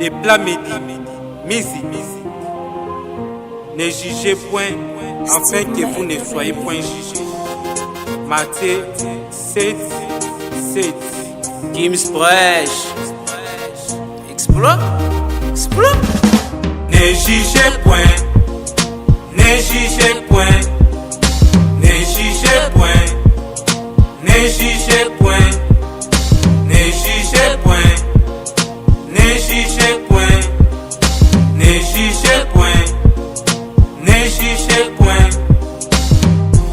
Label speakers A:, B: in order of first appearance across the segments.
A: des plats misi. Ne jugez point, afin que vous ne soyez point jugés. Matthieu 7.
B: Gims Brèche. Explore.
A: Ne jugez point. Ne jugez point. Ne jugez point. Ne jugez point. Ne jugez point. Ne jugez point. Ne jugez point. Ne jugez point.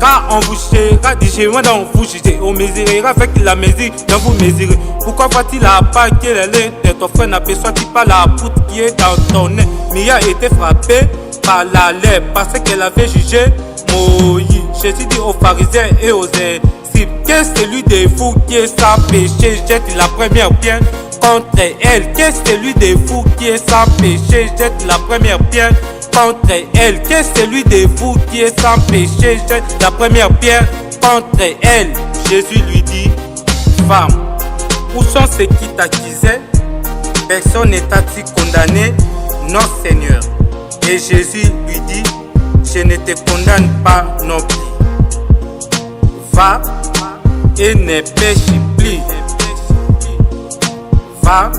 A: Car on vous jugera digément dans vous juger. On mesurera avec la mesure dont vous mesurez. Pourquoi va-t-il attaquer les lèvres de ton frère? N'aperçoit-il pas la poutre qui est dans ton nez? Mia a été frappée par la lèvre parce qu'elle avait jugé Moïse. Jésus dit aux pharisiens et aux disciples: qu'est-ce celui de vous qui est sans péché? Jette la première pierre contre elle. Qu'est-ce celui de vous qui est sans péché? Jette la première pierre contre elle. Qu'est-ce celui de vous qui est sans péché? Jette la première pierre contre elle. Jésus lui dit: femme, où sont ceux qui t'accusaient? Personne n'est-il condamné? Non, Seigneur. Et Jésus lui dit: je ne te condamne pas non plus. Va et ne pêche plus. Va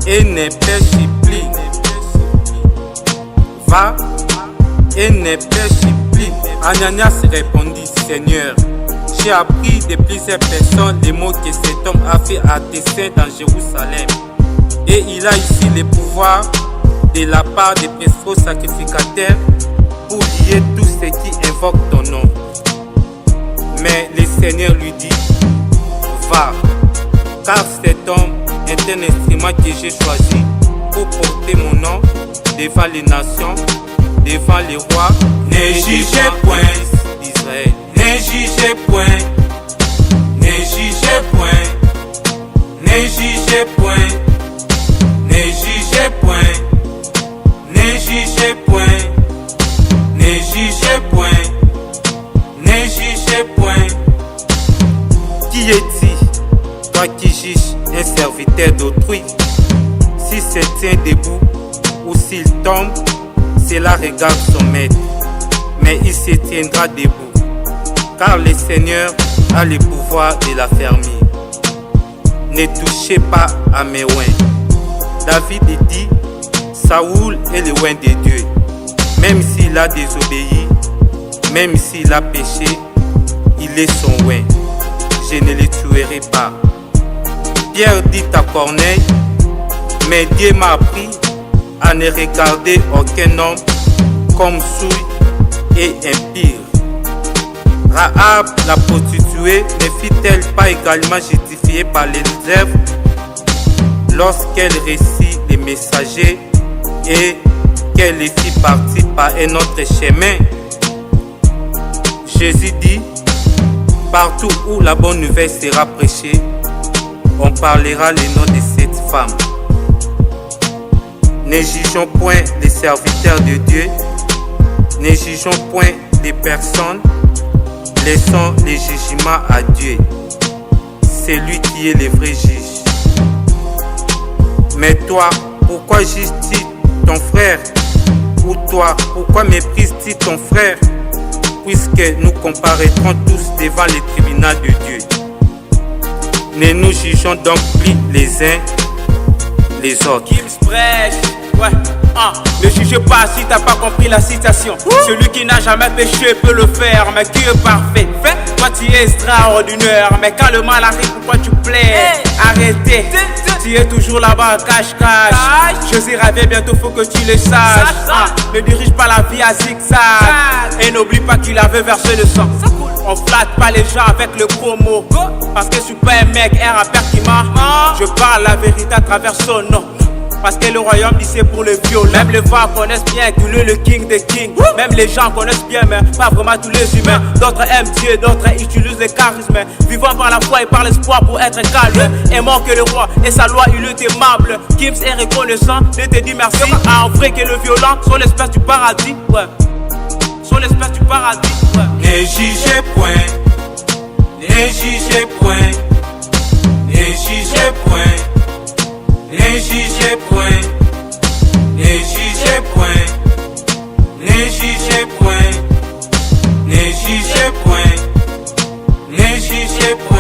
A: et ne pêche plus. Va et ne pêche plus. Ananias répondit: Seigneur, j'ai appris de plusieurs personnes les mots que cet homme a fait à tes saints dans Jérusalem. Et il a ici le pouvoir de la part des prêtres sacrificateurs pour lier tous ceux qui invoquent ton nom. Mais le Seigneur lui dit: va, car cet homme est un instrument que j'ai choisi pour porter mon nom devant les nations, devant les rois. Ne jugez point d'Israël. Ne jugez point. Ne jugez point. Ne jugez point. Ne jugez point. Ne jugez point. Ne jugez point. Ne jugez point. Qui est-il, toi qui juges un serviteur d'autrui? Si se tient debout ou s'il tombe, cela regarde son maître, mais il se tiendra debout, car le Seigneur a le pouvoir de l'affermir. Ne touchez pas à mes oins. David dit: Saoul est le oint de Dieu. Même s'il a désobéi, même s'il a péché, il est son oint. Je ne le tuerai pas. Pierre dit à Corneille: mais Dieu m'a appris à ne regarder aucun homme comme souille et impire. Rahab, la prostituée, ne fut-elle pas également justifiée par les œuvres lorsqu'elle reçut les messagers et qu'elle les fit partir par un autre chemin? Jésus dit: partout où la bonne nouvelle sera prêchée, on parlera le nom de cette femme. Ne jugeons point les serviteurs de Dieu, ne jugeons point les personnes, laissons les jugements à Dieu. C'est lui qui est le vrai juge. Mais toi, pourquoi juges-tu ton frère? Ou toi, pourquoi méprises-tu ton frère? Puisque nous comparaîtrons tous devant le tribunal de Dieu. Ne nous jugeons donc plus les uns les autres.
B: Gims Brèche. Ouais, ne juge pas si t'as pas compris la citation. Celui qui n'a jamais péché peut le faire, mais qui est parfait? Toi tu es extraordinaire, mais quand le mal arrive, pourquoi tu plais? Arrêtez, tu es toujours là-bas, cache. Jésus revient bientôt, faut que tu le saches. Ne dirige pas la vie à zigzag et n'oublie pas qu'il avait versé le sang. On flatte pas les gens avec le promo, parce que je suis pas un mec, un rappeur qui marche. Je parle la vérité à travers son nom. Parce que le royaume dit c'est pour les violents. Même les femmes connaissent bien qu'il est le king des kings. Même les gens connaissent bien, mais pas vraiment tous les humains. D'autres aiment Dieu, d'autres utilisent les charismes. Vivant par la foi et par l'espoir pour être calme. Aimant que le roi et sa loi, il est aimable. Gims est reconnaissant, je te dis merci. En vrai que le violent sont l'espèce du paradis. Ouais. Sont l'espèce du paradis. Ouais.
A: Ne jugez point. Ne jugez point. Ne jugez point. Ne jugez point. péché pour